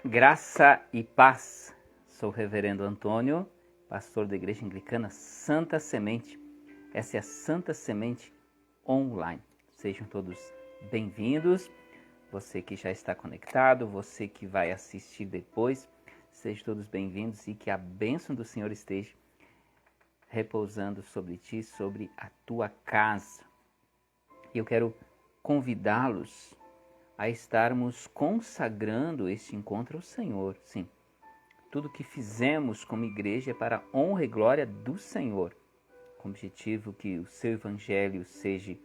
Graça e paz. Sou o reverendo Antônio, pastor da Igreja Anglicana Santa Semente. Essa é a Santa Semente Online. Sejam todos bem-vindos. Você que já está conectado, você que vai assistir depois, sejam todos bem-vindos e que a bênção do Senhor esteja repousando sobre ti, sobre a tua casa. E eu quero convidá-los a estarmos consagrando este encontro ao Senhor. Sim, tudo que fizemos como igreja é para a honra e glória do Senhor, com o objetivo que o seu evangelho seja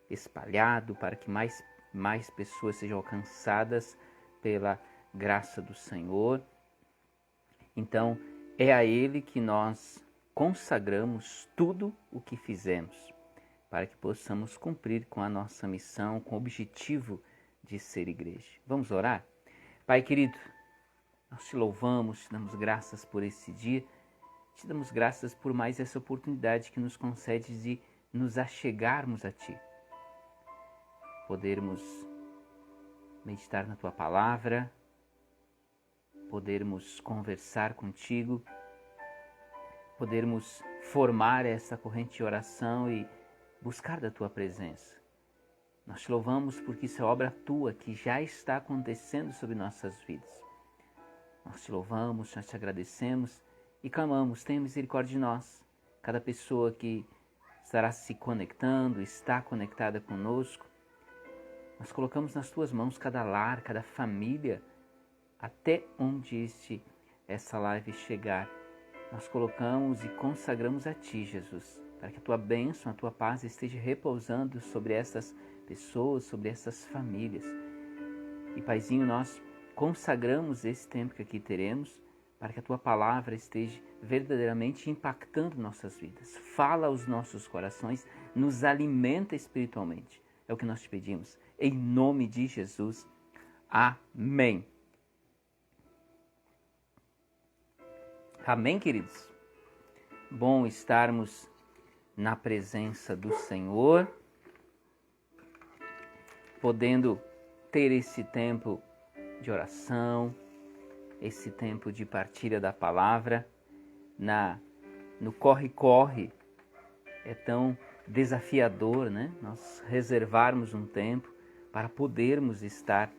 espalhado, para que mais pessoas sejam alcançadas pela graça do Senhor. Então, é a Ele que nós consagramos tudo o que fizemos, para que possamos cumprir com a nossa missão, com o objetivo de ser igreja. Vamos orar? Pai querido, nós te louvamos, te damos graças por esse dia, te damos graças por mais essa oportunidade que nos concede de nos achegarmos a ti, podermos meditar na tua palavra, podermos conversar contigo, podermos formar essa corrente de oração e buscar da tua presença. Nós te louvamos porque isso é obra tua que já está acontecendo sobre nossas vidas. Nós te louvamos, nós te agradecemos e clamamos, tenha misericórdia de nós. Cada pessoa que estará se conectando, está conectada conosco, nós colocamos nas tuas mãos cada lar, cada família, até onde essa live chegar. Nós colocamos e consagramos a ti, Jesus, para que a tua bênção, a tua paz esteja repousando sobre essas pessoas, sobre essas famílias. E, Paizinho, nós consagramos esse tempo que aqui teremos para que a tua palavra esteja verdadeiramente impactando nossas vidas. Fala aos nossos corações, nos alimenta espiritualmente. É o que nós te pedimos. Em nome de Jesus. Amém. Amém, queridos? Bom estarmos na presença do Senhor, podendo ter esse tempo de oração, esse tempo de partilha da palavra, no corre-corre. É tão desafiador, né? Nós reservarmos um tempo para podermos estar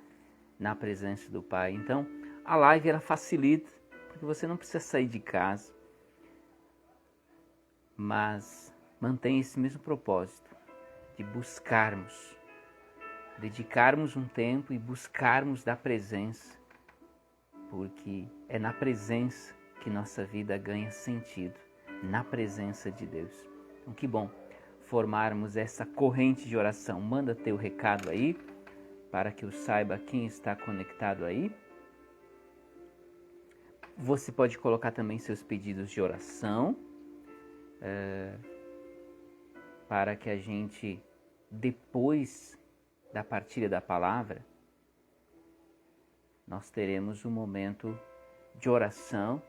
na presença do Pai. Então, a live ela facilita, porque você não precisa sair de casa, mas mantém esse mesmo propósito de buscarmos, dedicarmos um tempo e buscarmos da presença, porque é na presença que nossa vida ganha sentido, na presença de Deus. Então, que bom formarmos essa corrente de oração. Manda teu recado aí, para que eu saiba quem está conectado aí. Você pode colocar também seus pedidos de oração, para que a gente, depois da partilha da palavra, nós teremos um momento de oração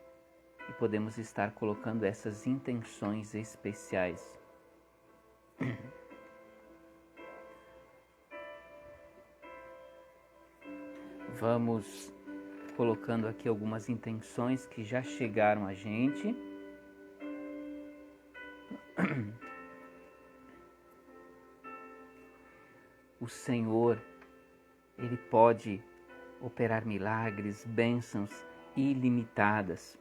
e podemos estar colocando essas intenções especiais. Vamos colocando aqui algumas intenções que já chegaram a gente. O Senhor, Ele pode operar milagres, bênçãos ilimitadas.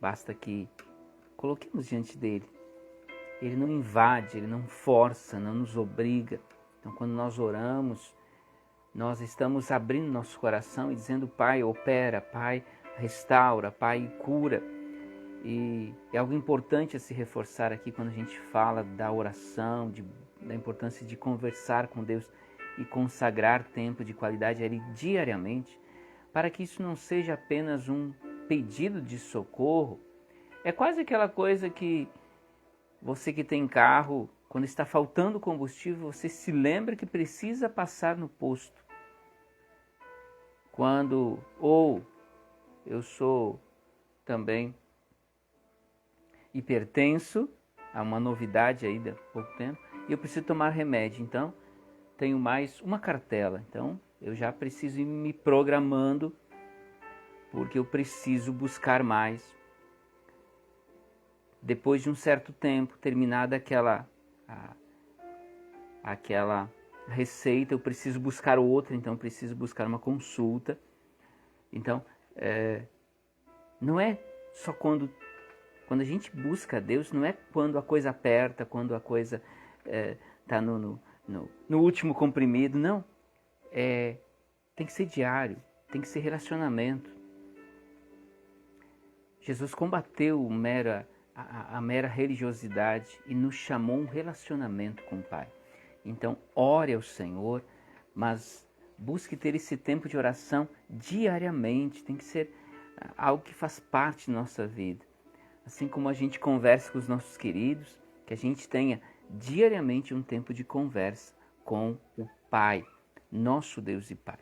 Basta que coloquemos diante dele. Ele não invade, ele não força, não nos obriga. Então, quando nós oramos, nós estamos abrindo nosso coração e dizendo: Pai, opera, Pai, restaura, Pai, cura. E é algo importante a se reforçar aqui quando a gente fala da oração, da importância de conversar com Deus e consagrar tempo de qualidade a Ele diariamente, para que isso não seja apenas um pedido de socorro. É quase aquela coisa que você que tem carro, quando está faltando combustível, você se lembra que precisa passar no posto. Ou eu sou também hipertenso, há uma novidade aí de pouco tempo, e eu preciso tomar remédio, então tenho mais uma cartela. Então eu já preciso ir me programando, porque eu preciso buscar mais. Depois de um certo tempo, terminada aquela receita, eu preciso buscar outra, então eu preciso buscar uma consulta. Então, não é só quando a gente busca a Deus, não é quando a coisa aperta, quando a coisa está no último comprimido, não. Tem que ser diário, tem que ser relacionamento. Jesus combateu a mera religiosidade e nos chamou um relacionamento com o Pai. Então, ore ao Senhor, mas busque ter esse tempo de oração diariamente, tem que ser algo que faz parte da nossa vida. Assim como a gente conversa com os nossos queridos, que a gente tenha diariamente um tempo de conversa com o Pai, nosso Deus e Pai.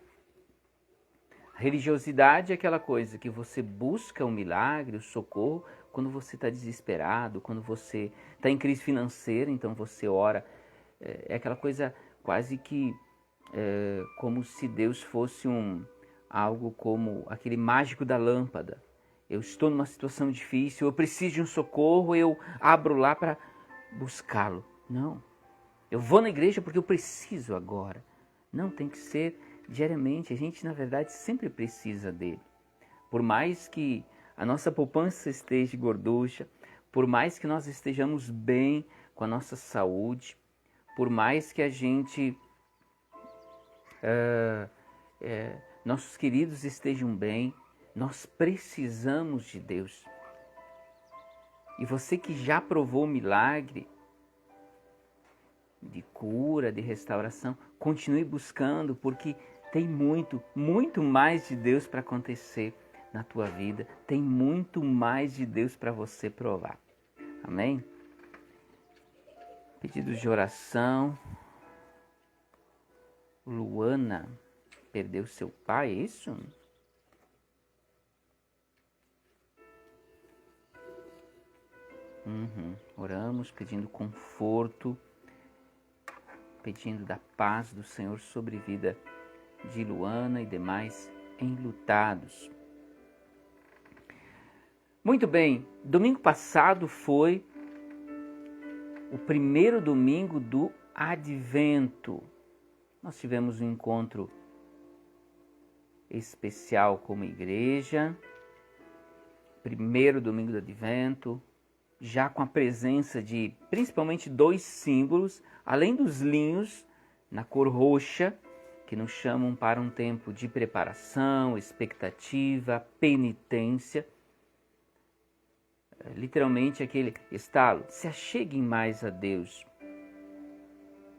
A religiosidade é aquela coisa que você busca o milagre, o socorro, quando você está desesperado, quando você está em crise financeira, então você ora. É aquela coisa quase que como se Deus fosse algo como aquele mágico da lâmpada. Eu estou numa situação difícil, eu preciso de um socorro, eu abro lá para buscá-lo. Não. Eu vou na igreja porque eu preciso agora. Não, tem que ser diariamente. A gente, na verdade, sempre precisa dele. Por mais que a nossa poupança esteja gorducha, por mais que nós estejamos bem com a nossa saúde, por mais que a gente, nossos queridos estejam bem, nós precisamos de Deus. E você que já provou o milagre de cura, de restauração, continue buscando, porque tem muito, muito mais de Deus para acontecer na tua vida. Tem muito mais de Deus para você provar. Amém? Pedidos de oração. Luana perdeu seu pai, é isso? Oramos pedindo conforto, pedindo da paz do Senhor sobre a vida de Luana e demais enlutados. Muito bem, domingo passado foi o primeiro domingo do Advento. Nós tivemos um encontro especial como igreja, primeiro domingo do Advento, já com a presença de principalmente 2 símbolos, além dos linhos na cor roxa, que nos chamam para um tempo de preparação, expectativa, penitência. Literalmente aquele estalo, se acheguem mais a Deus.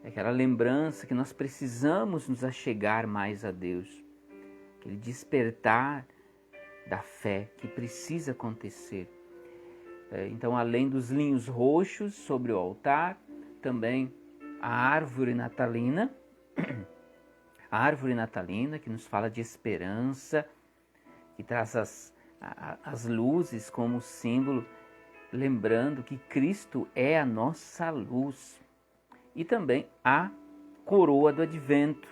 É aquela lembrança que nós precisamos nos achegar mais a Deus. Aquele despertar da fé que precisa acontecer. Então, além dos linhos roxos sobre o altar, também a árvore natalina. A árvore natalina que nos fala de esperança, que traz as luzes como símbolo, lembrando que Cristo é a nossa luz. E também a coroa do Advento.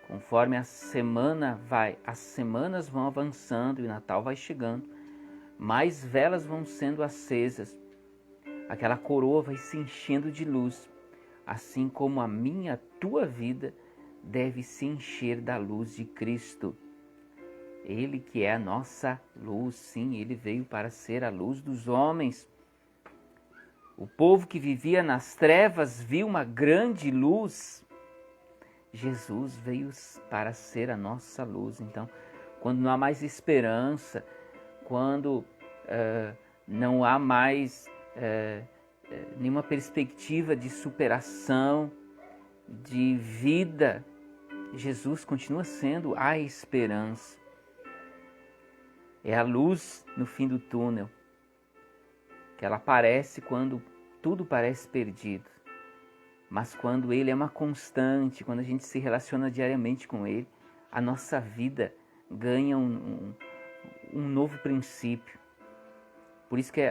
Conforme as semanas vão avançando e o Natal vai chegando, mais velas vão sendo acesas. Aquela coroa vai se enchendo de luz, assim como a minha, a tua vida deve se encher da luz de Cristo. Ele que é a nossa luz, sim, ele veio para ser a luz dos homens. O povo que vivia nas trevas viu uma grande luz. Jesus veio para ser a nossa luz. Então, quando não há mais esperança, quando não há mais nenhuma perspectiva de superação, de vida, Jesus continua sendo a esperança. É a luz no fim do túnel, que ela aparece quando tudo parece perdido. Mas quando Ele é uma constante, quando a gente se relaciona diariamente com Ele, a nossa vida ganha um novo princípio. Por isso que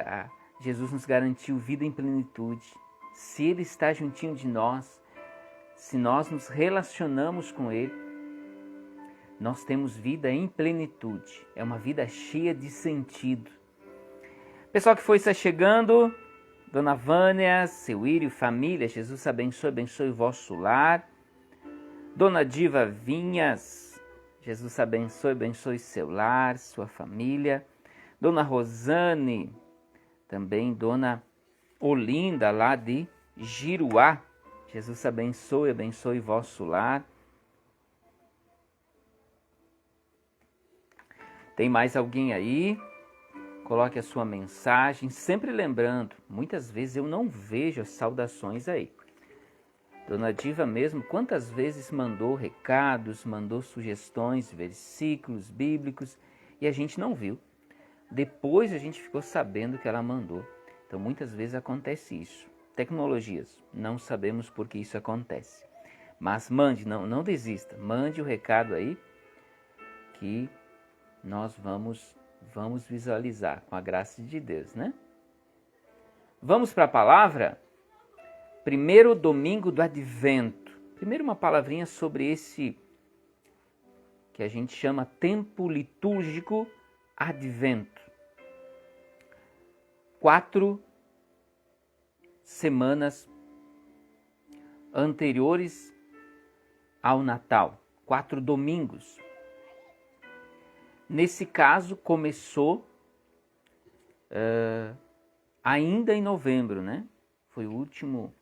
Jesus nos garantiu vida em plenitude. Se Ele está juntinho de nós, se nós nos relacionamos com Ele, nós temos vida em plenitude. É uma vida cheia de sentido. Pessoal que foi se chegando, Dona Vânia, seu Írio, família, Jesus abençoe o vosso lar. Dona Diva Vinhas, Jesus abençoe seu lar, sua família. Dona Rosane, também Dona Olinda, lá de Giruá, Jesus abençoe vosso lar. Tem mais alguém aí? Coloque a sua mensagem, sempre lembrando, muitas vezes eu não vejo as saudações aí. Dona Diva mesmo, quantas vezes mandou recados, mandou sugestões, versículos bíblicos, e a gente não viu. Depois a gente ficou sabendo que ela mandou. Então muitas vezes acontece isso. Tecnologias, não sabemos por que isso acontece. Mas mande, não desista, mande o recado aí que nós vamos visualizar com a graça de Deus, né? Vamos para a palavra? Primeiro domingo do Advento. Primeiro uma palavrinha sobre esse que a gente chama tempo litúrgico Advento. 4 semanas anteriores ao Natal. 4 domingos. Nesse caso, começou ainda em novembro, né? Foi o último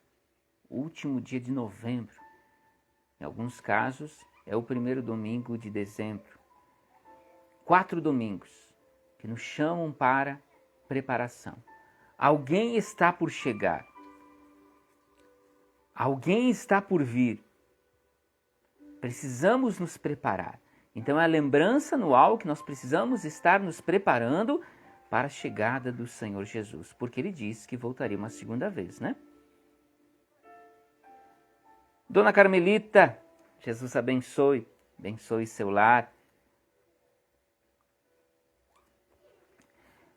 dia de novembro. Em alguns casos, é o primeiro domingo de dezembro. 4 domingos que nos chamam para preparação. Alguém está por chegar. Alguém está por vir. Precisamos nos preparar. Então é a lembrança anual que nós precisamos estar nos preparando para a chegada do Senhor Jesus, porque Ele disse que voltaria uma segunda vez, né? Dona Carmelita, Jesus abençoe seu lar.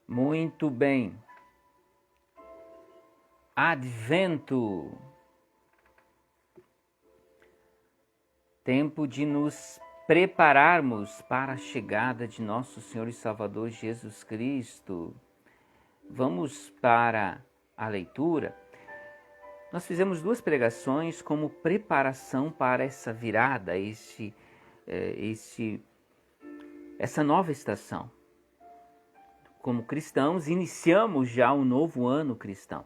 Muito bem. Advento. Tempo de nos prepararmos para a chegada de nosso Senhor e Salvador Jesus Cristo. Vamos para a leitura. Nós fizemos 2 pregações como preparação para essa virada, essa nova estação. Como cristãos, iniciamos já um novo ano cristão.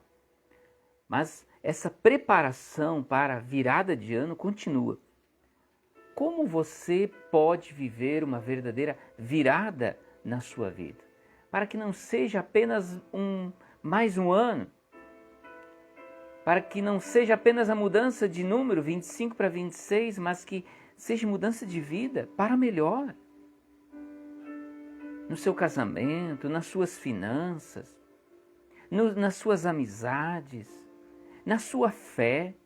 Mas essa preparação para a virada de ano continua. Como você pode viver uma verdadeira virada na sua vida? Para que não seja apenas mais um ano. Para que não seja apenas a mudança de número 25 para 26, mas que seja mudança de vida para melhor. No seu casamento, nas suas finanças, nas suas amizades, na sua fé.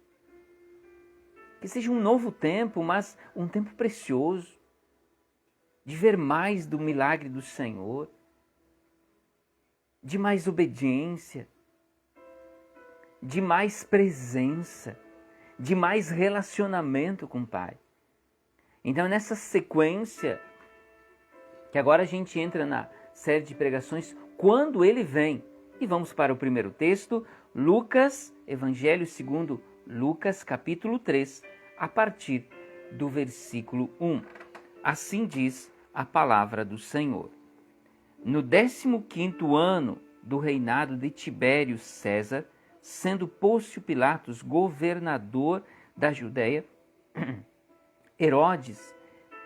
Que seja um novo tempo, mas um tempo precioso, de ver mais do milagre do Senhor, de mais obediência, de mais presença, de mais relacionamento com o Pai. Então, nessa sequência, que agora a gente entra na série de pregações, quando Ele vem. E vamos para o primeiro texto, Lucas, Evangelho segundo Lucas, capítulo 3, a partir do versículo 1. Assim diz a palavra do Senhor. No 15º ano do reinado de Tibério César, sendo Pôncio Pilatos governador da Judéia, Herodes,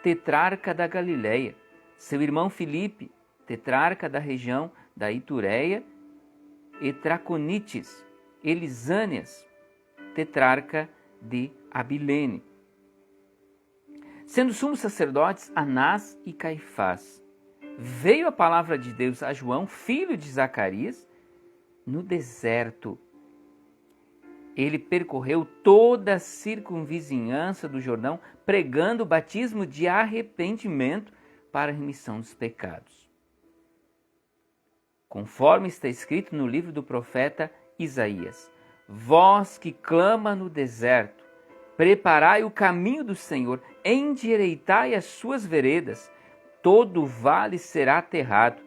tetrarca da Galileia, seu irmão Filipe, tetrarca da região da Itureia e Traconites, Elisânias, tetrarca de Abilene. Sendo sumos sacerdotes Anás e Caifás, veio a palavra de Deus a João, filho de Zacarias, no deserto. Ele percorreu toda a circunvizinhança do Jordão, pregando o batismo de arrependimento para a remissão dos pecados. Conforme está escrito no livro do profeta Isaías: Voz que clama no deserto, Preparai o caminho do Senhor, endireitai as suas veredas. Todo vale será aterrado,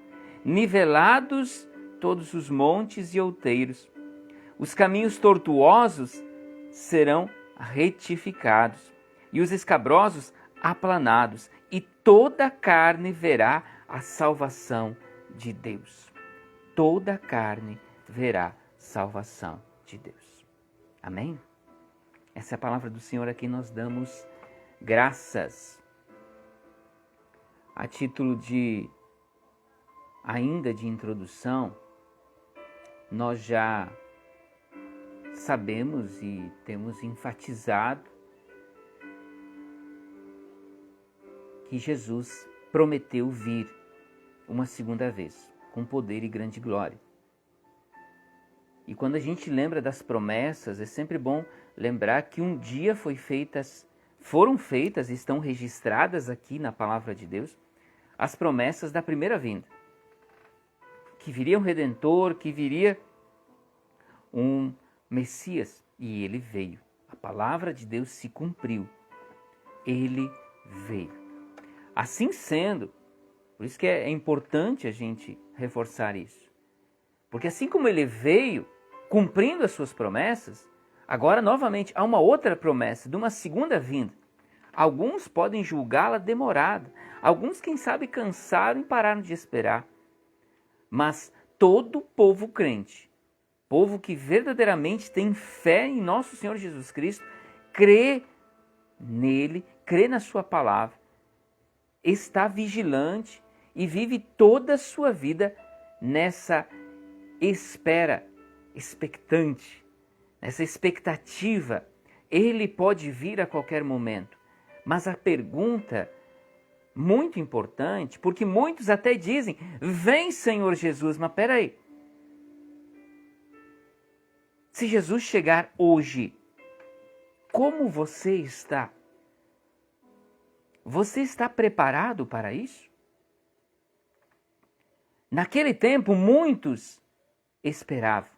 nivelados todos os montes e outeiros. Os caminhos tortuosos serão retificados, e os escabrosos aplanados, e toda a carne verá a salvação de Deus. Toda a carne verá salvação de Deus. Amém? Essa é a palavra do Senhor a quem nós damos graças. A título ainda de introdução, nós já sabemos e temos enfatizado que Jesus prometeu vir uma segunda vez, com poder e grande glória. E quando a gente lembra das promessas, é sempre bom lembrar que um dia foram feitas e estão registradas aqui na palavra de Deus as promessas da primeira vinda. Que viria um Redentor, que viria um Messias, e ele veio. A palavra de Deus se cumpriu. Ele veio. Assim sendo, por isso que é importante a gente reforçar isso. Porque assim como ele veio, cumprindo as suas promessas, agora novamente há uma outra promessa, de uma segunda vinda. Alguns podem julgá-la demorada. Alguns, quem sabe, cansaram e pararam de esperar. Mas todo povo crente, povo que verdadeiramente tem fé em nosso Senhor Jesus Cristo, crê nele, crê na sua palavra, está vigilante e vive toda a sua vida nessa espera, expectante, nessa expectativa. Ele pode vir a qualquer momento. Mas a pergunta muito importante, porque muitos até dizem, vem Senhor Jesus, mas peraí, se Jesus chegar hoje, como você está? Você está preparado para isso? Naquele tempo, muitos esperavam.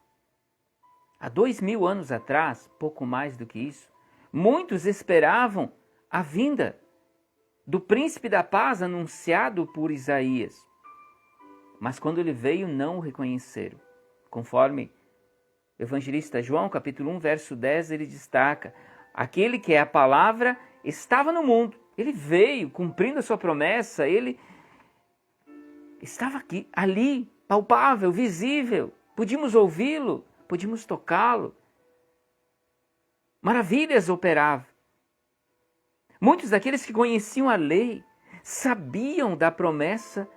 Há 2000 anos atrás, pouco mais do que isso, muitos esperavam a vinda do príncipe da paz anunciado por Isaías. Mas quando ele veio, não o reconheceram. Conforme o evangelista João, capítulo 1, verso 10, ele destaca: aquele que é a palavra estava no mundo. Ele veio cumprindo a sua promessa, ele estava aqui, ali, palpável, visível. Podíamos ouvi-lo, podíamos tocá-lo. Maravilhas operava. Muitos daqueles que conheciam a lei sabiam da promessa,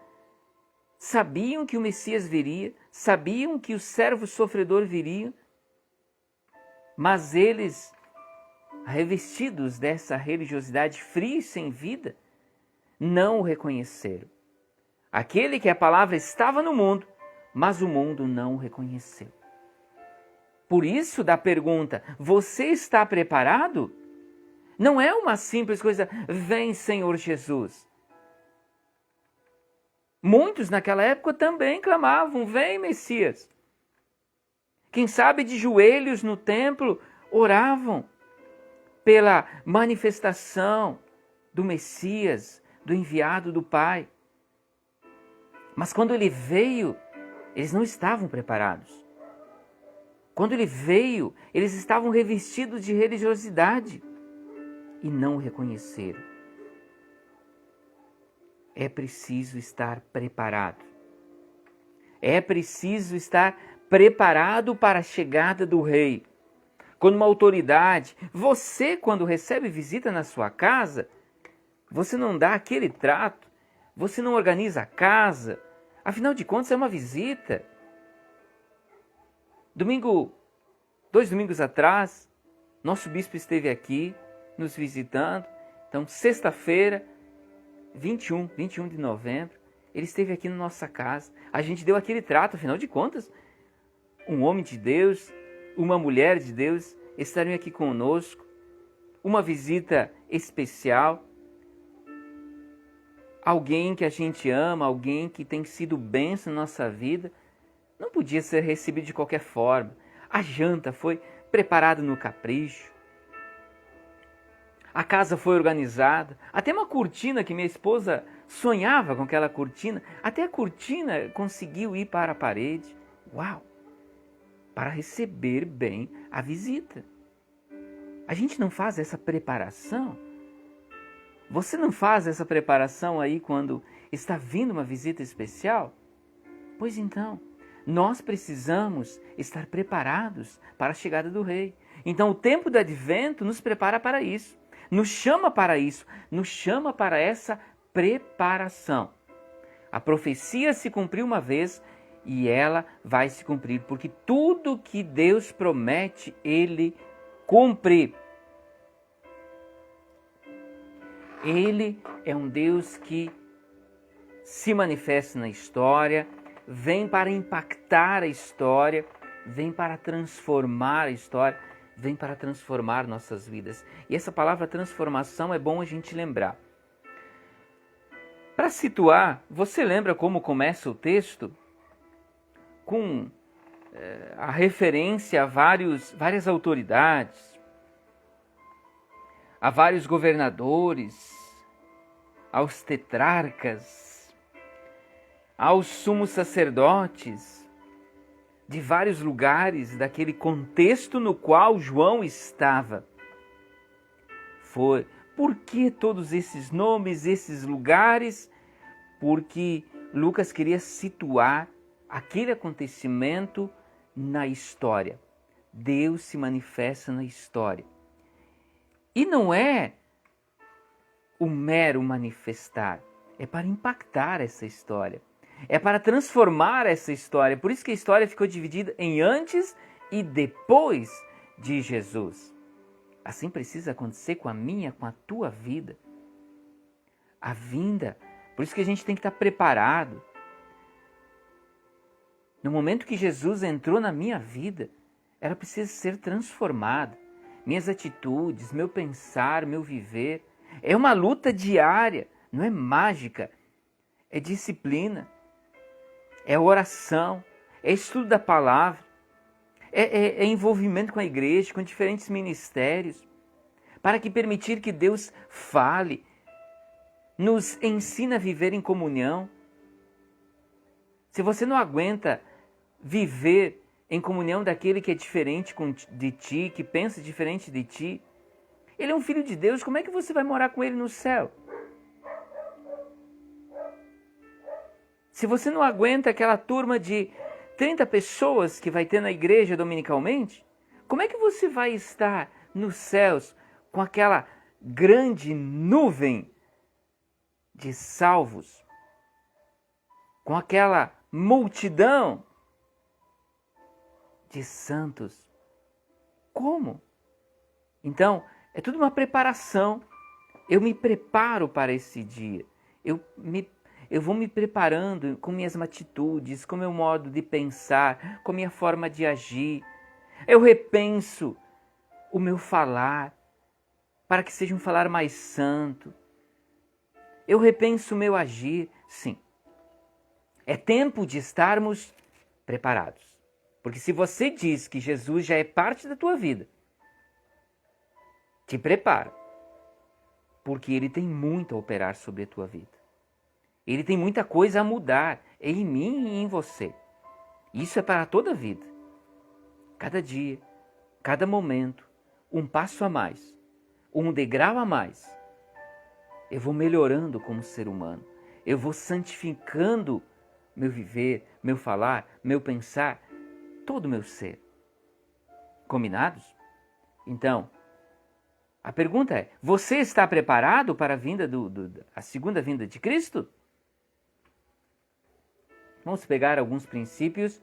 sabiam que o Messias viria, sabiam que o servo sofredor viria, mas eles, revestidos dessa religiosidade fria e sem vida, não o reconheceram. Aquele que a palavra estava no mundo, mas o mundo não o reconheceu. Por isso da pergunta, você está preparado? Não é uma simples coisa, vem Senhor Jesus. Muitos naquela época também clamavam, vem Messias. Quem sabe de joelhos no templo oravam pela manifestação do Messias, do enviado do Pai. Mas quando ele veio, eles não estavam preparados. Quando ele veio, eles estavam revestidos de religiosidade e não o reconheceram. É preciso estar preparado. É preciso estar preparado para a chegada do rei. Quando uma autoridade, você quando recebe visita na sua casa, você não dá aquele trato, você não organiza a casa, afinal de contas é uma visita. 2 domingos atrás, nosso bispo esteve aqui nos visitando. Então, sexta-feira, 21 de novembro, ele esteve aqui na nossa casa. A gente deu aquele trato, afinal de contas, um homem de Deus, uma mulher de Deus estarem aqui conosco. Uma visita especial. Alguém que a gente ama, alguém que tem sido bênção na nossa vida, não podia ser recebido de qualquer forma. A janta foi preparada no capricho. a casa foi organizada, até uma cortina que minha esposa sonhava com aquela cortina, até a cortina conseguiu ir para a parede. Uau! Para receber bem a visita. A gente não faz essa preparação? Você não faz essa preparação aí quando está vindo uma visita especial? Pois então, nós precisamos estar preparados para a chegada do Rei. Então o tempo do Advento nos prepara para isso, nos chama para isso, nos chama para essa preparação. A profecia se cumpriu uma vez e ela vai se cumprir, porque tudo que Deus promete, Ele cumpre. Ele é um Deus que se manifesta na história, vem para impactar a história, vem para transformar a história, vem para transformar nossas vidas. E essa palavra transformação é bom a gente lembrar. Para situar, você lembra como começa o texto? Com a referência a várias autoridades, a vários governadores, aos tetrarcas, aos sumos sacerdotes, de vários lugares daquele contexto no qual João estava. Por que todos esses nomes, esses lugares? Porque Lucas queria situar aquele acontecimento na história. Deus se manifesta na história. E não é o mero manifestar, é para impactar essa história. É para transformar essa história. Por isso que a história ficou dividida em antes e depois de Jesus. Assim precisa acontecer com a minha, com a tua vida. A vinda. Por isso que a gente tem que estar preparado. No momento que Jesus entrou na minha vida, ela precisa ser transformada. Minhas atitudes, meu pensar, meu viver. É uma luta diária, não é mágica. É disciplina, é oração, é estudo da palavra, é envolvimento com a igreja, com diferentes ministérios, para que permitir que Deus fale, nos ensine a viver em comunhão. Se você não aguenta viver em comunhão daquele que é diferente de ti, que pensa diferente de ti, ele é um filho de Deus, como é que você vai morar com ele no céu? Se você não aguenta aquela turma de 30 pessoas que vai ter na igreja dominicalmente, como é que você vai estar nos céus com aquela grande nuvem de salvos? Com aquela multidão de santos? Como? Então, é tudo uma preparação. Eu me preparo para esse dia. Eu vou me preparando com minhas atitudes, com meu modo de pensar, com minha forma de agir. Eu repenso o meu falar, para que seja um falar mais santo. Eu repenso o meu agir. Sim, é tempo de estarmos preparados. Porque se você diz que Jesus já é parte da tua vida, te prepara, porque Ele tem muito a operar sobre a tua vida. Ele tem muita coisa a mudar em mim e em você. Isso é para toda a vida. Cada dia, cada momento, um passo a mais, um degrau a mais. Eu vou melhorando como ser humano. Eu vou santificando meu viver, meu falar, meu pensar, todo o meu ser. Combinados? Então, a pergunta é, você está preparado para a vinda a segunda vinda de Cristo? Vamos pegar alguns princípios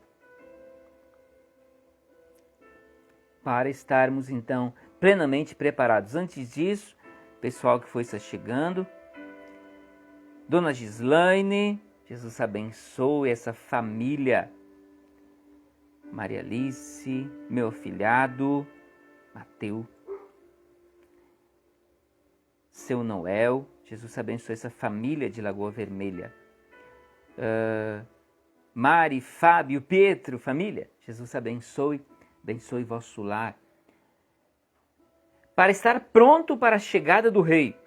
para estarmos, então, plenamente preparados. Antes disso, pessoal que foi se chegando, Dona Gislaine, Jesus abençoe essa família. Maria Alice, meu afilhado, Mateus, seu Noel, Jesus abençoe essa família de Lagoa Vermelha. Mari, Fábio, Pietro, família, Jesus abençoe vosso lar. para estar pronto para a chegada do rei.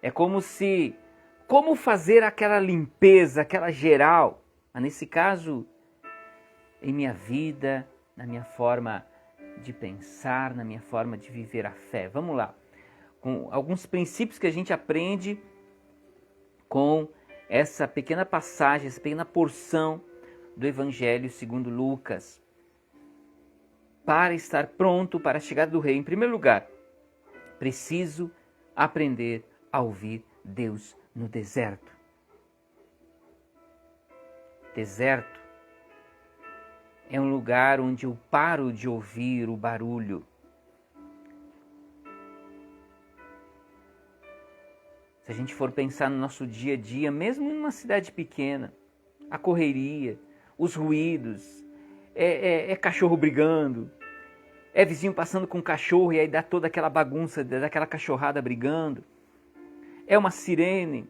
É como fazer aquela limpeza, aquela geral, mas nesse caso, em minha vida, na minha forma de pensar, na minha forma de viver a fé. Vamos lá, com alguns princípios que a gente aprende com essa pequena passagem, essa pequena porção do Evangelho segundo Lucas. Para estar pronto para a chegada do rei, em primeiro lugar, preciso aprender a ouvir Deus no deserto. Deserto é um lugar onde eu paro de ouvir o barulho. Se a gente for pensar no nosso dia a dia, mesmo em uma cidade pequena, a correria, os ruídos, é cachorro brigando, é vizinho passando com cachorro e aí dá toda aquela bagunça, dá aquela cachorrada brigando, é uma sirene,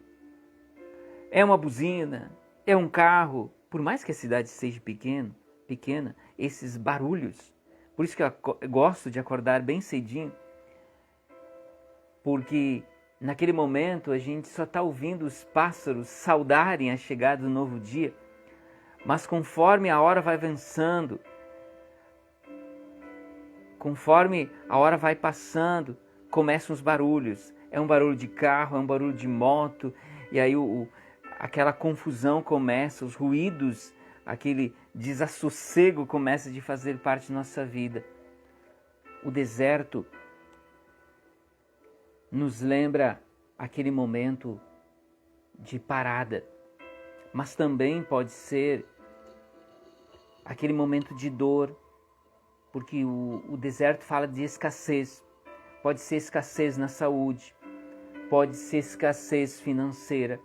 é uma buzina, é um carro. Por mais que a cidade seja pequena, esses barulhos, por isso que eu gosto de acordar bem cedinho, porque naquele momento a gente só está ouvindo os pássaros saudarem a chegada do novo dia, mas conforme a hora vai avançando, conforme a hora vai passando, começam os barulhos. É um barulho de carro, é um barulho de moto, e aí aquela confusão começa, os ruídos, aquele desassossego começa a fazer parte da nossa vida. O deserto nos lembra aquele momento de parada, mas também pode ser aquele momento de dor, porque o deserto fala de escassez. Pode ser escassez na saúde, pode ser escassez financeira,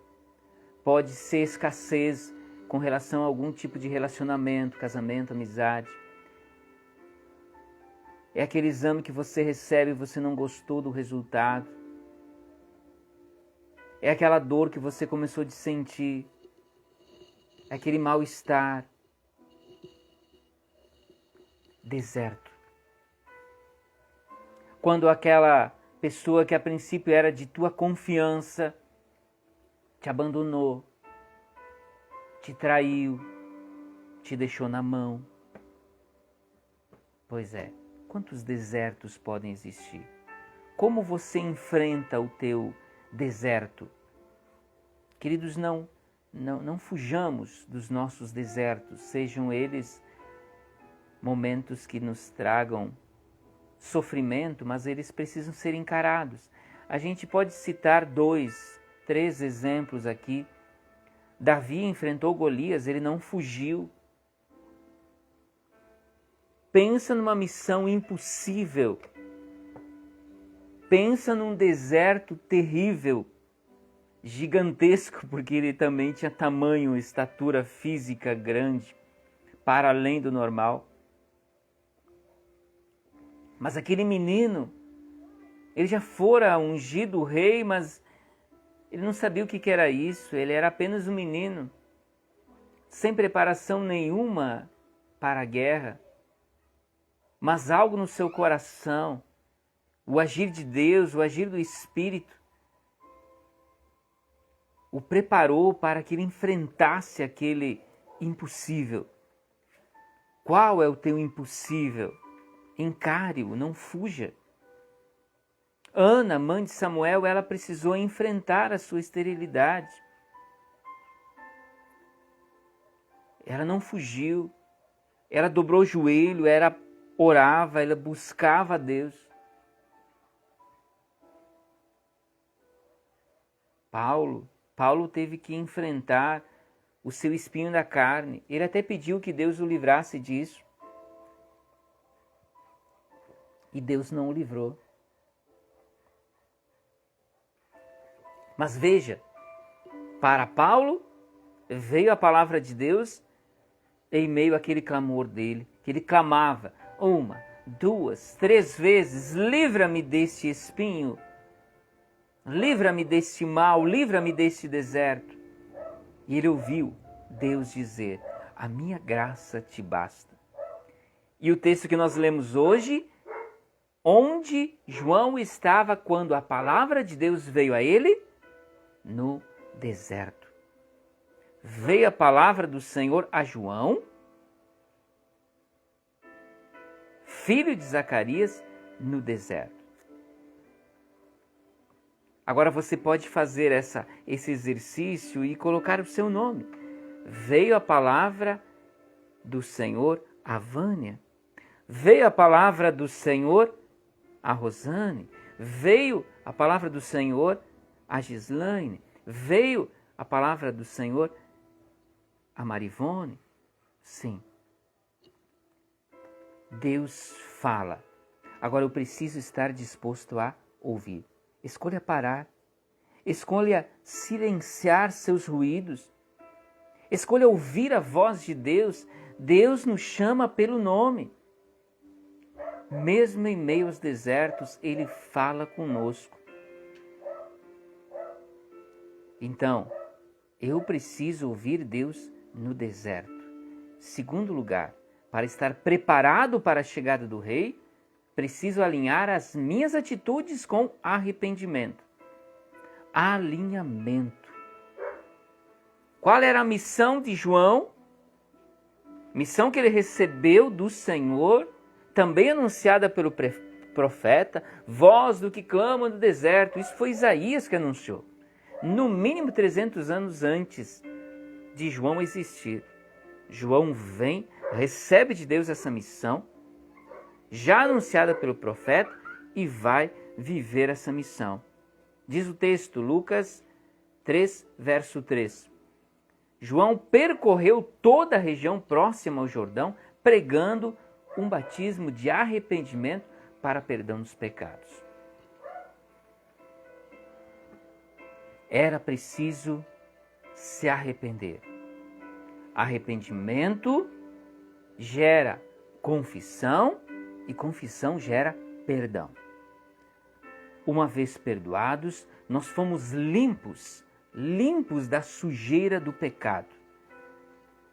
pode ser escassez com relação a algum tipo de relacionamento, casamento, amizade. É aquele exame que você recebe e você não gostou do resultado. É aquela dor que você começou a sentir. É aquele mal-estar. Deserto. Quando aquela pessoa que a princípio era de tua confiança te abandonou, te traiu, te deixou na mão. Pois é, quantos desertos podem existir? Como você enfrenta o teu deserto? Queridos, não fujamos dos nossos desertos, sejam eles momentos que nos tragam sofrimento, mas eles precisam ser encarados. A gente pode citar 2, 3 exemplos aqui. Davi enfrentou Golias, ele não fugiu. Pensa numa missão impossível. Pensa num deserto terrível, gigantesco, porque ele também tinha tamanho, estatura física grande, para além do normal. Mas aquele menino, ele já fora ungido rei, mas ele não sabia o que era isso, ele era apenas um menino, sem preparação nenhuma para a guerra, mas algo no seu coração, o agir de Deus, o agir do Espírito, o preparou para que ele enfrentasse aquele impossível. Qual é o teu impossível? Encare-o, não fuja. Ana, mãe de Samuel, ela precisou enfrentar a sua esterilidade. Ela não fugiu, ela dobrou o joelho, ela orava, ela buscava a Deus. Paulo teve que enfrentar o seu espinho da carne. Ele até pediu que Deus o livrasse disso. E Deus não o livrou. Mas veja, para Paulo veio a palavra de Deus em meio àquele clamor dele, que ele clamava 1, 2, 3 vezes: livra-me deste espinho, livra-me deste mal, livra-me deste deserto. E ele ouviu Deus dizer: a minha graça te basta. E o texto que nós lemos hoje, Onde João estava quando a palavra de Deus veio a ele? No deserto. Veio a palavra do Senhor a João, filho de Zacarias, no deserto. Agora você pode fazer esse exercício e colocar o seu nome. Veio a palavra do Senhor a Vânia. Veio a palavra do Senhor a Rosane. Veio a palavra do Senhor a Gislaine. Veio a palavra do Senhor a Marivone. Sim. Deus fala. Agora eu preciso estar disposto a ouvir. Escolha parar. Escolha silenciar seus ruídos. Escolha ouvir a voz de Deus. Deus nos chama pelo nome. Mesmo em meio aos desertos, Ele fala conosco. Então, eu preciso ouvir Deus no deserto. Segundo lugar, para estar preparado para a chegada do Rei, preciso alinhar as minhas atitudes com arrependimento. Alinhamento. Qual era a missão de João? Missão que ele recebeu do Senhor, também anunciada pelo profeta, voz do que clama no deserto. Isso foi Isaías que anunciou. No mínimo 300 anos antes de João existir. João vem, recebe de Deus essa missão, já anunciada pelo profeta, e vai viver essa missão. Diz o texto, Lucas 3, verso 3. João percorreu toda a região próxima ao Jordão, pregando um batismo de arrependimento para perdão dos pecados. Era preciso se arrepender. Arrependimento gera confissão e confissão gera perdão. Uma vez perdoados, nós fomos limpos da sujeira do pecado.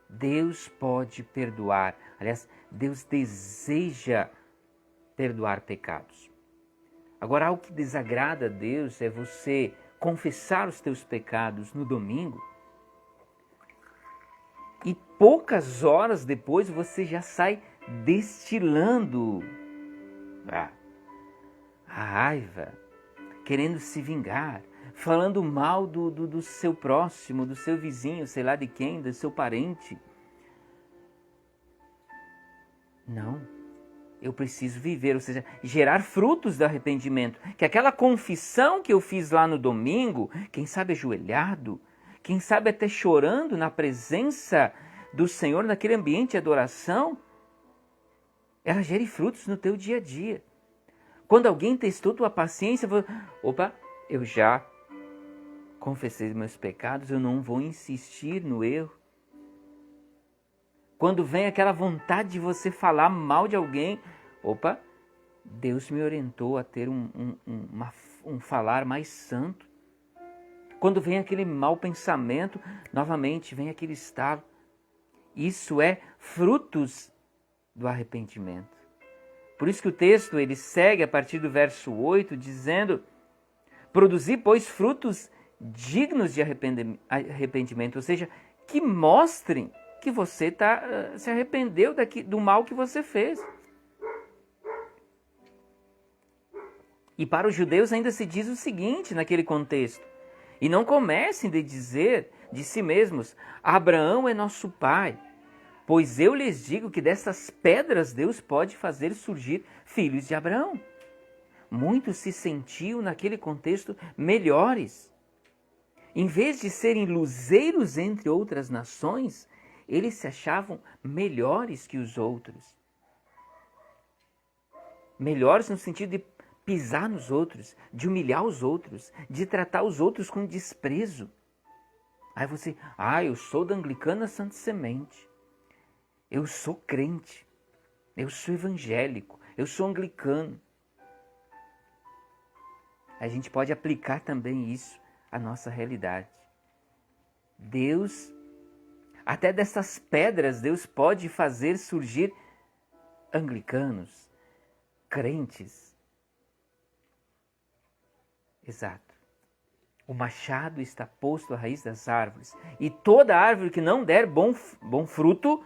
Deus pode perdoar. Aliás, Deus deseja perdoar pecados. Agora, algo que desagrada a Deus é você confessar os teus pecados no domingo e poucas horas depois você já sai destilando a raiva, querendo se vingar, falando mal do seu próximo, do seu vizinho, sei lá de quem, do seu parente. Não, eu preciso viver, ou seja, gerar frutos do arrependimento. Que aquela confissão que eu fiz lá no domingo, quem sabe ajoelhado, quem sabe até chorando na presença do Senhor, naquele ambiente de adoração, ela gere frutos no teu dia a dia. Quando alguém testou tua paciência, opa, eu já confessei meus pecados, eu não vou insistir no erro. Quando vem aquela vontade de você falar mal de alguém, opa, Deus me orientou a ter um falar mais santo. Quando vem aquele mau pensamento, novamente vem aquele estalo. Isso é frutos do arrependimento. Por isso que o texto ele segue a partir do verso 8, dizendo: produzir, pois, frutos dignos de arrependimento, ou seja, que mostrem que você se arrependeu do mal que você fez. E para os judeus ainda se diz o seguinte naquele contexto: e não comecem de dizer de si mesmos, Abraão é nosso pai, pois eu lhes digo que dessas pedras Deus pode fazer surgir filhos de Abraão. Muitos se sentiam naquele contexto melhores. Em vez de serem luzeiros entre outras nações, eles se achavam melhores que os outros. Melhores no sentido de pisar nos outros, de humilhar os outros, de tratar os outros com desprezo. Aí você, eu sou da Anglicana Santa Semente, eu sou crente, eu sou evangélico, eu sou anglicano. A gente pode aplicar também isso à nossa realidade. Deus, até dessas pedras, Deus pode fazer surgir anglicanos, crentes, Exato. O machado está posto à raiz das árvores, e toda árvore que não der bom fruto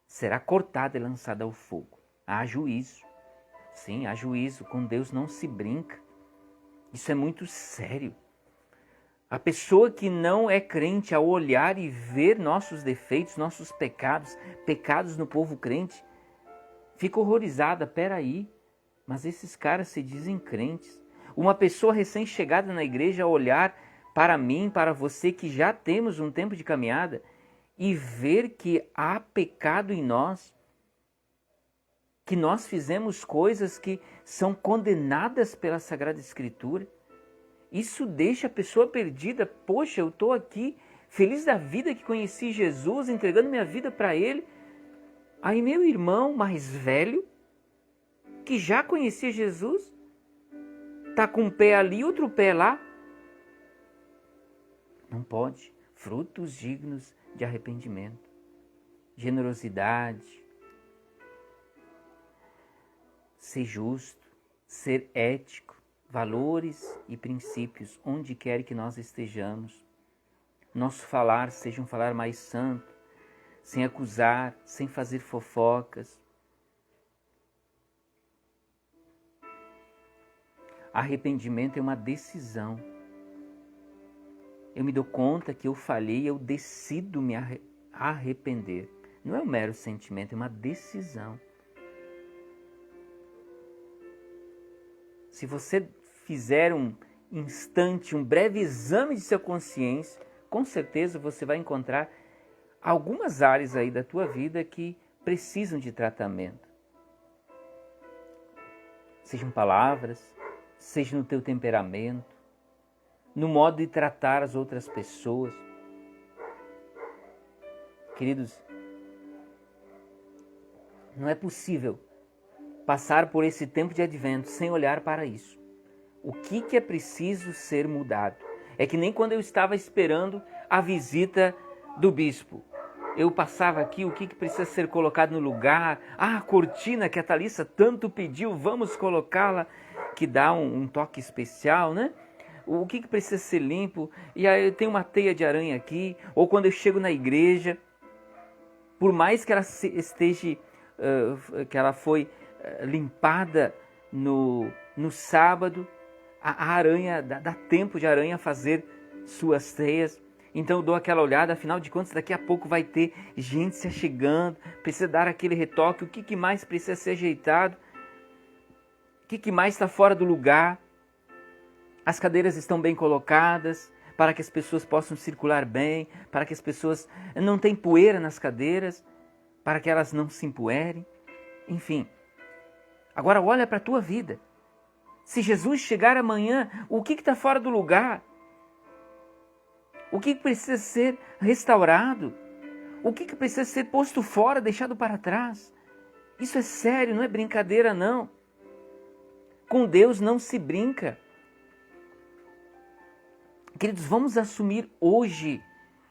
será cortada e lançada ao fogo. Há juízo. Sim, há juízo. Com Deus não se brinca. Isso é muito sério. A pessoa que não é crente, ao olhar e ver nossos defeitos, nossos pecados no povo crente, fica horrorizada. Peraí, mas esses caras se dizem crentes. Uma pessoa recém-chegada na igreja, ao olhar para mim, para você, que já temos um tempo de caminhada, e ver que há pecado em nós, que nós fizemos coisas que são condenadas pela Sagrada Escritura, isso deixa a pessoa perdida. Poxa, eu estou aqui, feliz da vida que conheci Jesus, entregando minha vida para Ele. Aí meu irmão mais velho, que já conhecia Jesus, está com um pé ali, outro pé lá. Não pode. Frutos dignos de arrependimento, generosidade, ser justo, ser ético, valores e princípios onde quer que nós estejamos. Nosso falar seja um falar mais santo, sem acusar, sem fazer fofocas. Arrependimento é uma decisão. Eu me dou conta que eu falhei, eu decido me arrepender. Não é um mero sentimento, é uma decisão. Se você fizer um instante, um breve exame de sua consciência, com certeza você vai encontrar algumas áreas aí da tua vida que precisam de tratamento. Sejam palavras, seja no teu temperamento, no modo de tratar as outras pessoas. Queridos, não é possível passar por esse tempo de advento sem olhar para isso. O que é preciso ser mudado? É que nem quando eu estava esperando a visita do bispo. Eu passava aqui, o que precisa ser colocado no lugar? Ah, a cortina que a Thalissa tanto pediu, vamos colocá-la, que dá um toque especial, né? O que precisa ser limpo? E aí eu tenho uma teia de aranha aqui. Ou quando eu chego na igreja, por mais que ela esteja, que ela foi limpada no sábado, a aranha, dá tempo de aranha fazer suas teias. Então eu dou aquela olhada, afinal de contas daqui a pouco vai ter gente se achegando, precisa dar aquele retoque, o que mais precisa ser ajeitado, o que mais está fora do lugar. As cadeiras estão bem colocadas, para que as pessoas possam circular bem, para que as pessoas não tenham poeira nas cadeiras, para que elas não se empoeirem, enfim. Agora olha para a tua vida. Se Jesus chegar amanhã, o que está fora do lugar? O que precisa ser restaurado? O que precisa ser posto fora, deixado para trás? Isso é sério, não é brincadeira não. Com Deus não se brinca. Queridos, vamos assumir hoje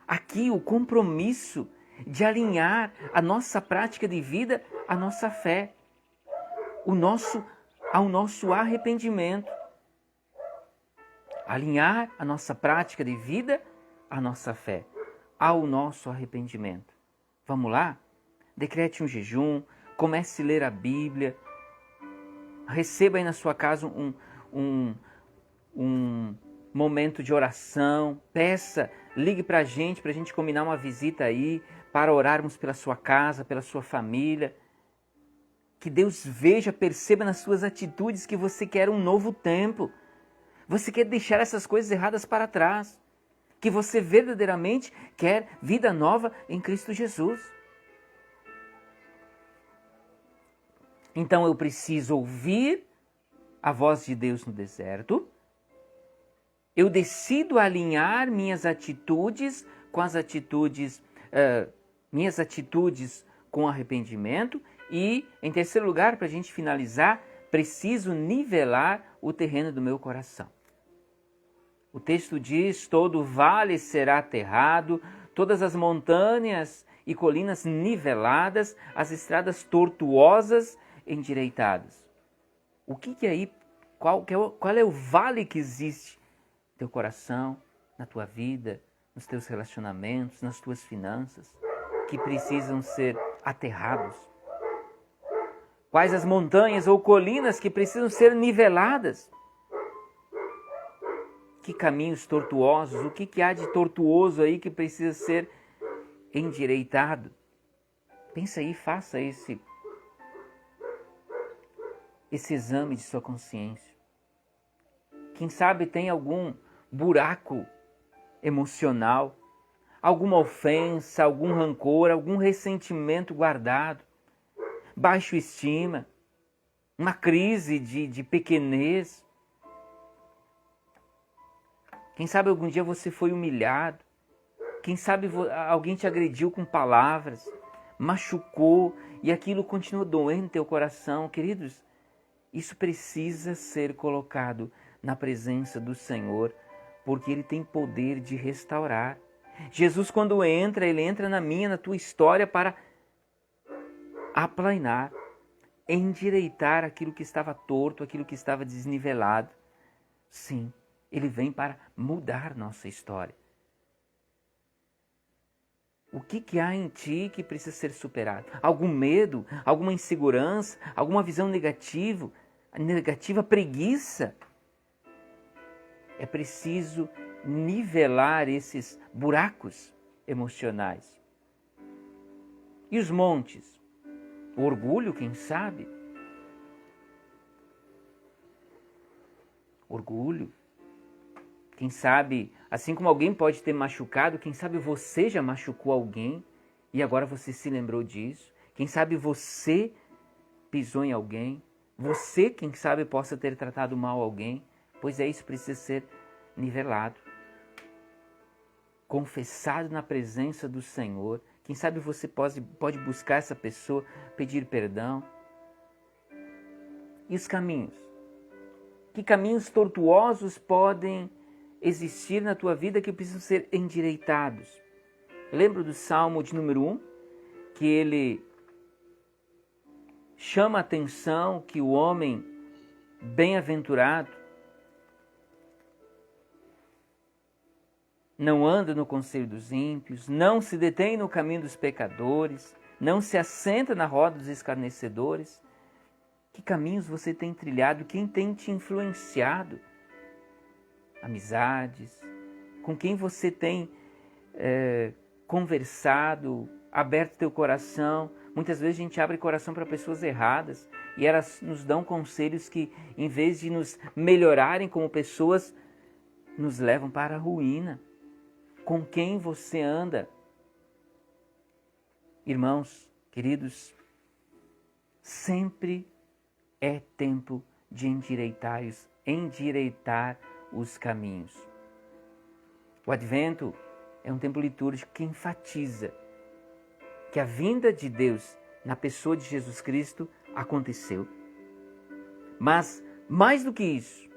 aqui o compromisso de alinhar a nossa prática de vida à nossa fé, ao nosso arrependimento. Alinhar a nossa prática de vida à nossa fé, ao nosso arrependimento. Vamos lá? Decrete um jejum, comece a ler a Bíblia, receba aí na sua casa um momento de oração, peça, ligue para a gente combinar uma visita aí, para orarmos pela sua casa, pela sua família. Que Deus veja, perceba nas suas atitudes que você quer um novo tempo. Você quer deixar essas coisas erradas para trás. Que você verdadeiramente quer vida nova em Cristo Jesus. Então eu preciso ouvir a voz de Deus no deserto. Eu decido alinhar minhas atitudes com as atitudes, com arrependimento. E, em terceiro lugar, para a gente finalizar, preciso nivelar o terreno do meu coração. O texto diz, todo vale será aterrado, todas as montanhas e colinas niveladas, as estradas tortuosas endireitadas. O que aí qual é o vale que existe no teu coração, na tua vida, nos teus relacionamentos, nas tuas finanças, que precisam ser aterrados. Quais as montanhas ou colinas que precisam ser niveladas. Que caminhos tortuosos, o que há de tortuoso aí que precisa ser endireitado. Pensa aí, faça esse exame de sua consciência. Quem sabe tem algum buraco emocional, alguma ofensa, algum rancor, algum ressentimento guardado, baixa estima, uma crise de pequenez. Quem sabe algum dia você foi humilhado, quem sabe alguém te agrediu com palavras, machucou e aquilo continua doendo no teu coração. Queridos, isso precisa ser colocado na presença do Senhor, porque Ele tem poder de restaurar. Jesus, quando entra, Ele entra na minha, na tua história para aplainar, endireitar aquilo que estava torto, aquilo que estava desnivelado. Sim, Ele vem para mudar nossa história. O que há em ti que precisa ser superado? Algum medo? Alguma insegurança? Alguma visão negativa? Preguiça? É preciso nivelar esses buracos emocionais. E os montes? O orgulho, quem sabe? Orgulho. Quem sabe, assim como alguém pode ter machucado, quem sabe você já machucou alguém e agora você se lembrou disso. Quem sabe você pisou em alguém. Você, quem sabe, possa ter tratado mal alguém. Pois é, isso precisa ser nivelado. Confessado na presença do Senhor. Quem sabe você pode buscar essa pessoa, pedir perdão. E os caminhos? Que caminhos tortuosos podem existir na tua vida que precisam ser endireitados? Lembra do Salmo de número 1? Que ele chama a atenção que o homem bem-aventurado não anda no conselho dos ímpios, não se detém no caminho dos pecadores, não se assenta na roda dos escarnecedores. Que caminhos você tem trilhado? Quem tem te influenciado? Amizades? Com quem você tem conversado, aberto teu coração? Muitas vezes a gente abre coração para pessoas erradas e elas nos dão conselhos que, em vez de nos melhorarem como pessoas, nos levam para a ruína. Com quem você anda? Irmãos, queridos, sempre é tempo de endireitar os caminhos. O Advento é um tempo litúrgico que enfatiza que a vinda de Deus na pessoa de Jesus Cristo aconteceu. Mas, mais do que isso,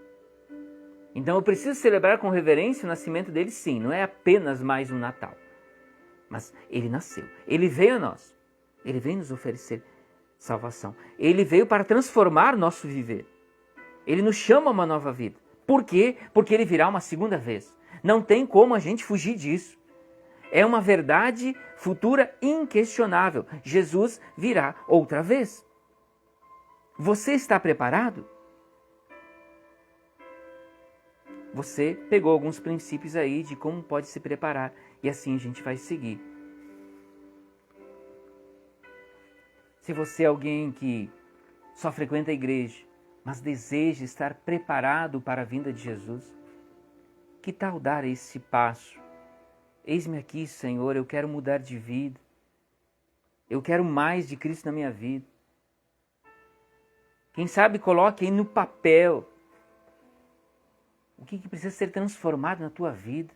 então eu preciso celebrar com reverência o nascimento dele, sim, não é apenas mais um Natal. Mas ele nasceu, ele veio a nós, ele veio nos oferecer salvação. Ele veio para transformar nosso viver. Ele nos chama a uma nova vida. Por quê? Porque ele virá uma segunda vez. Não tem como a gente fugir disso. É uma verdade futura inquestionável. Jesus virá outra vez. Você está preparado? Você pegou alguns princípios aí de como pode se preparar e assim a gente vai seguir. Se você é alguém que só frequenta a igreja, mas deseja estar preparado para a vinda de Jesus, que tal dar esse passo? Eis-me aqui, Senhor, eu quero mudar de vida. Eu quero mais de Cristo na minha vida. Quem sabe coloque aí no papel o que precisa ser transformado na tua vida.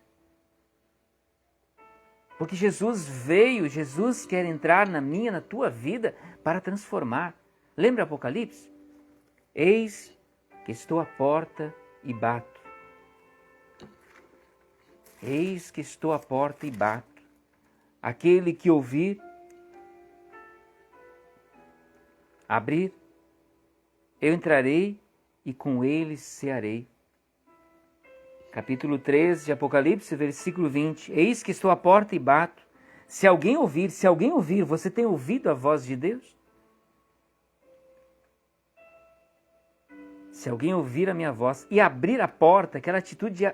Porque Jesus veio, Jesus quer entrar na minha, na tua vida para transformar. Lembra Apocalipse? Eis que estou à porta e bato. Eis que estou à porta e bato. Aquele que ouvir, abrir, eu entrarei e com ele cearei. Capítulo 13 de Apocalipse, versículo 20. Eis que estou à porta e bato. Se alguém ouvir, você tem ouvido a voz de Deus? Se alguém ouvir a minha voz e abrir a porta, aquela atitude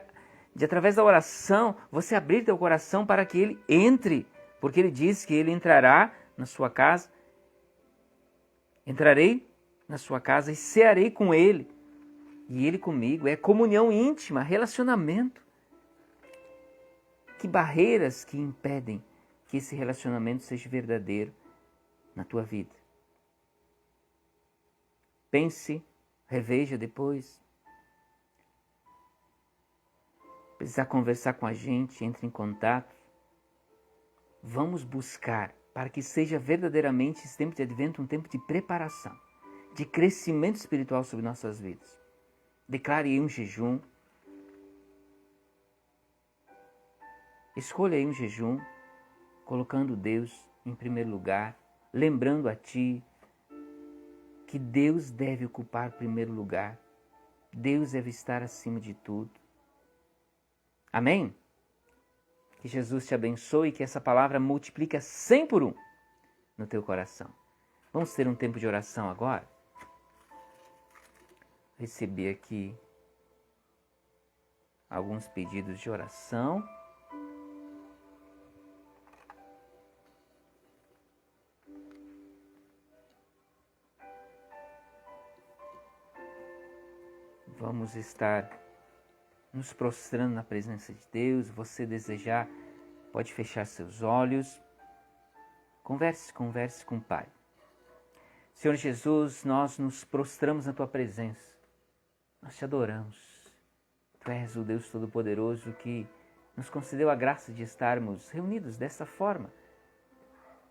de através da oração, você abrir teu coração para que ele entre, porque ele diz que ele entrará na sua casa. Entrarei na sua casa e cearei com ele, e ele comigo. É comunhão íntima, relacionamento. Que barreiras que impedem que esse relacionamento seja verdadeiro na tua vida? Pense, reveja depois. Precisar conversar com a gente, entre em contato. Vamos buscar para que seja verdadeiramente esse tempo de advento um tempo de preparação, de crescimento espiritual sobre nossas vidas. Declare aí um jejum. Escolha aí um jejum, colocando Deus em primeiro lugar, lembrando a ti que Deus deve ocupar o primeiro lugar. Deus deve estar acima de tudo. Amém? Que Jesus te abençoe e que essa palavra multiplique a 100 por 1 no teu coração. Vamos ter um tempo de oração agora? Recebi aqui alguns pedidos de oração. Vamos estar nos prostrando na presença de Deus. Você desejar, pode fechar seus olhos. Converse com o Pai. Senhor Jesus, nós nos prostramos na Tua presença. Nós te adoramos. Tu és o Deus Todo-Poderoso que nos concedeu a graça de estarmos reunidos dessa forma.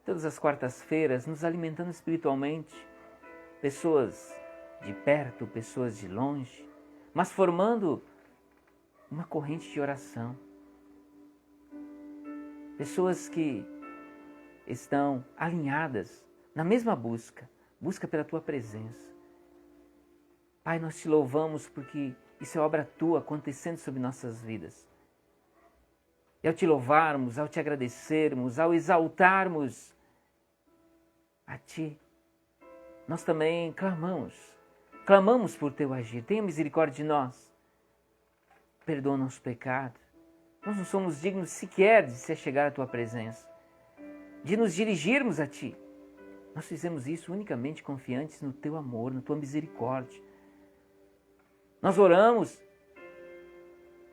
Todas as quartas-feiras, nos alimentando espiritualmente. Pessoas de perto, pessoas de longe, mas formando uma corrente de oração. Pessoas que estão alinhadas na mesma busca pela Tua presença. Pai, nós te louvamos porque isso é obra Tua acontecendo sobre nossas vidas. E ao te louvarmos, ao te agradecermos, ao exaltarmos a Ti, nós também clamamos por Teu agir. Tenha misericórdia de nós. Perdoa nosso pecado. Nós não somos dignos sequer de se chegar à Tua presença, de nos dirigirmos a Ti. Nós fizemos isso unicamente confiantes no Teu amor, na Tua misericórdia. Nós oramos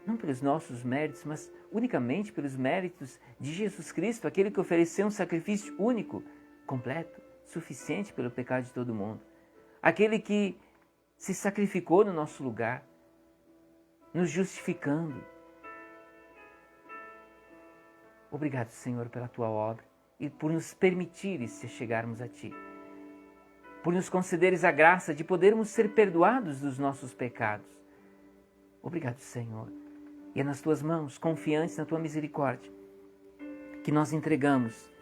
não pelos nossos méritos, mas unicamente pelos méritos de Jesus Cristo, aquele que ofereceu um sacrifício único, completo, suficiente pelo pecado de todo mundo. Aquele que se sacrificou no nosso lugar, nos justificando. Obrigado, Senhor, pela Tua obra e por nos permitires se chegarmos a Ti. Por nos concederes a graça de podermos ser perdoados dos nossos pecados. Obrigado, Senhor. E é nas Tuas mãos, confiantes na Tua misericórdia, que nós entregamos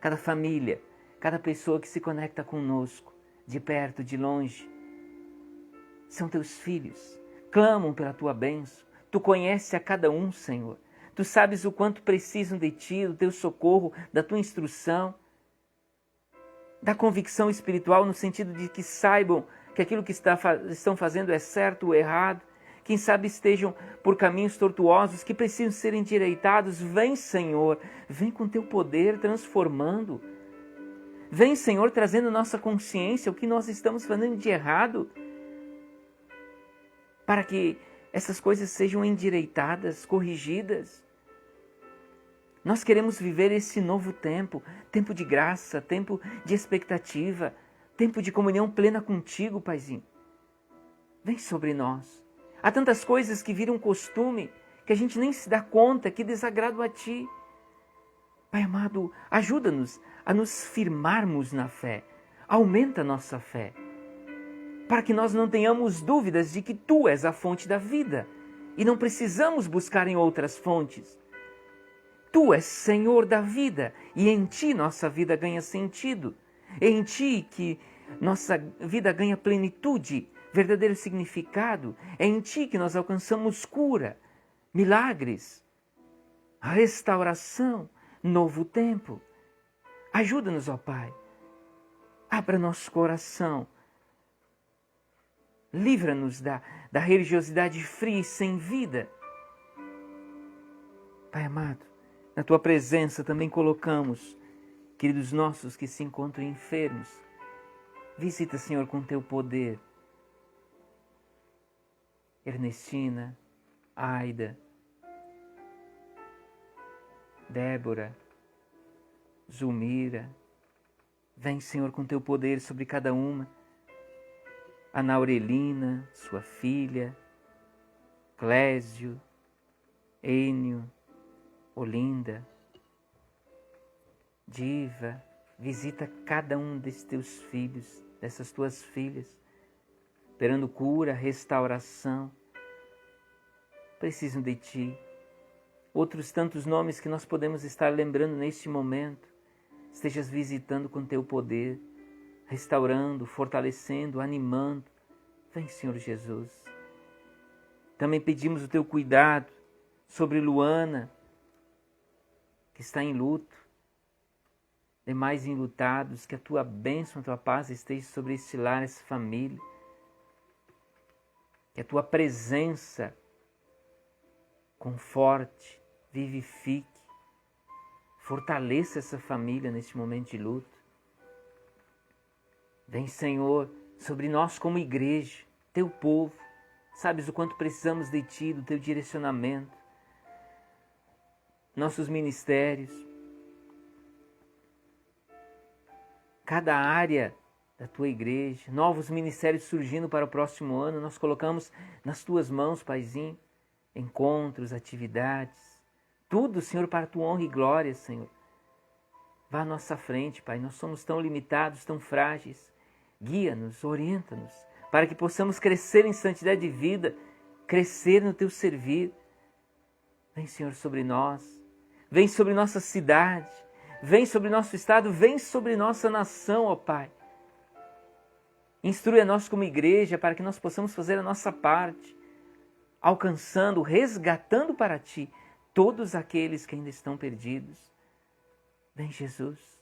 cada família, cada pessoa que se conecta conosco, de perto, de longe. São Teus filhos, clamam pela Tua bênção. Tu conheces a cada um, Senhor. Tu sabes o quanto precisam de Ti, do Teu socorro, da Tua instrução, da convicção espiritual no sentido de que saibam que aquilo que estão fazendo é certo ou errado. Quem sabe estejam por caminhos tortuosos que precisam ser endireitados. Vem, Senhor, vem com Teu poder transformando. Vem, Senhor, trazendo nossa consciência o que nós estamos fazendo de errado, para que essas coisas sejam endireitadas, corrigidas. Nós queremos viver esse novo tempo, tempo de graça, tempo de expectativa, tempo de comunhão plena contigo, Paizinho. Vem sobre nós. Há tantas coisas que viram costume, que a gente nem se dá conta, que desagradam a Ti. Pai amado, ajuda-nos a nos firmarmos na fé. Aumenta a nossa fé, para que nós não tenhamos dúvidas de que Tu és a fonte da vida e não precisamos buscar em outras fontes. Tu és Senhor da vida e em Ti nossa vida ganha sentido. É em Ti que nossa vida ganha plenitude, verdadeiro significado. É em Ti que nós alcançamos cura, milagres, a restauração, novo tempo. Ajuda-nos, ó Pai. Abra nosso coração. Livra-nos da religiosidade fria e sem vida. Pai amado, na Tua presença também colocamos queridos nossos que se encontram enfermos. Visita, Senhor, com Teu poder. Ernestina, Aida, Débora, Zulmira. Vem, Senhor, com Teu poder sobre cada uma. Ana Aurelina, sua filha, Clésio, Enio, Olinda, Diva. Visita cada um desses Teus filhos, dessas Tuas filhas, esperando cura, restauração. Precisam de Ti. Outros tantos nomes que nós podemos estar lembrando neste momento. Estejas visitando com Teu poder, restaurando, fortalecendo, animando. Vem, Senhor Jesus. Também pedimos o Teu cuidado sobre Luana, que está em luto. Demais enlutados, que a Tua bênção, a Tua paz esteja sobre este lar, essa família. Que a Tua presença conforte, vivifique, fortaleça essa família neste momento de luto. Vem, Senhor, sobre nós como igreja, Teu povo. Sabes o quanto precisamos de Ti, do Teu direcionamento. Nossos ministérios, cada área da Tua igreja, novos ministérios surgindo para o próximo ano, nós colocamos nas Tuas mãos, Paizinho, encontros, atividades, tudo, Senhor, para a Tua honra e glória, Senhor. Vá à nossa frente, Pai, nós somos tão limitados, tão frágeis. Guia-nos, orienta-nos, para que possamos crescer em santidade de vida, crescer no Teu servir. Vem, Senhor, sobre nós, vem sobre nossa cidade, vem sobre nosso estado, vem sobre nossa nação, ó Pai. Instrui a nós como igreja para que nós possamos fazer a nossa parte, alcançando, resgatando para Ti todos aqueles que ainda estão perdidos. Vem, Jesus,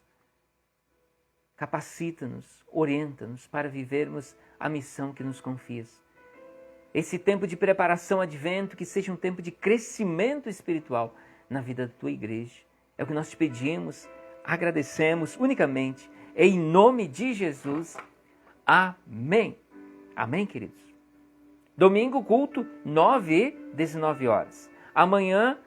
capacita-nos, orienta-nos para vivermos a missão que nos confias. Esse tempo de preparação, advento, que seja um tempo de crescimento espiritual na vida da Tua igreja. É o que nós Te pedimos, agradecemos unicamente, em nome de Jesus. Amém. Amém, queridos? Domingo, culto, 9 e 19 horas. Amanhã,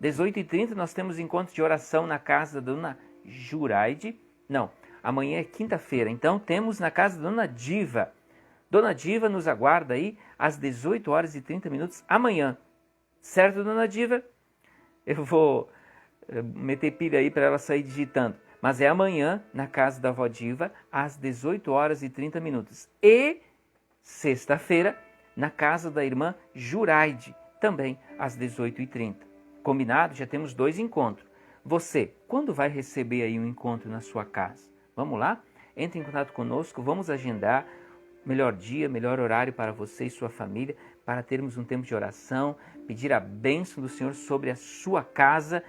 18h30, nós temos encontro de oração na casa da Dona Juraide. Não, amanhã é quinta-feira, então temos na casa da Dona Diva. Dona Diva nos aguarda aí às 18h30 amanhã. Certo, Dona Diva? Eu vou meter pilha aí para ela sair digitando. Mas é amanhã, na casa da Avó Diva, às 18h30. E sexta-feira, na casa da irmã Juraide, também às 18h30. Combinado? Já temos 2 encontros. Você, quando vai receber aí um encontro na sua casa? Vamos lá? Entre em contato conosco, vamos agendar melhor dia, melhor horário para você e sua família, para termos um tempo de oração, pedir a bênção do Senhor sobre a sua casa,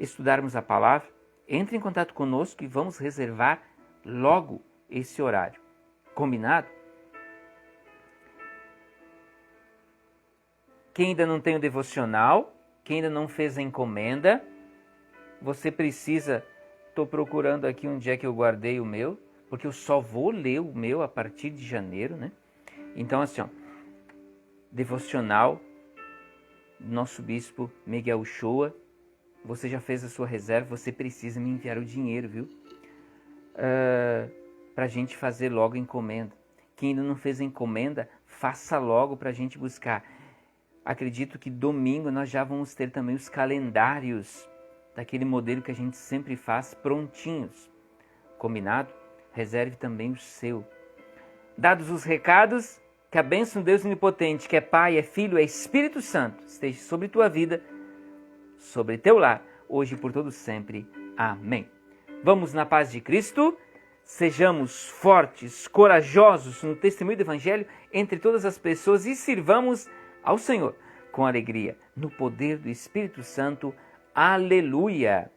estudarmos a palavra. Entre em contato conosco e vamos reservar logo esse horário. Combinado? Quem ainda não tem o devocional, quem ainda não fez a encomenda, você precisa... Estou procurando aqui onde é que eu guardei o meu, porque eu só vou ler o meu a partir de janeiro, né? Então, assim, ó, devocional, nosso bispo Miguel Uchoa, você já fez a sua reserva, você precisa me enviar o dinheiro, viu? Para a gente fazer logo a encomenda. Quem ainda não fez a encomenda, faça logo para a gente buscar. Acredito que domingo nós já vamos ter também os calendários daquele modelo que a gente sempre faz prontinhos. Combinado? Reserve também o seu. Dados os recados, que a bênção de Deus Onipotente, que é Pai, é Filho, é Espírito Santo, esteja sobre tua vida, sobre teu lar, hoje e por todo sempre. Amém. Vamos na paz de Cristo, sejamos fortes, corajosos no testemunho do Evangelho entre todas as pessoas e sirvamos ao Senhor com alegria, no poder do Espírito Santo. Aleluia!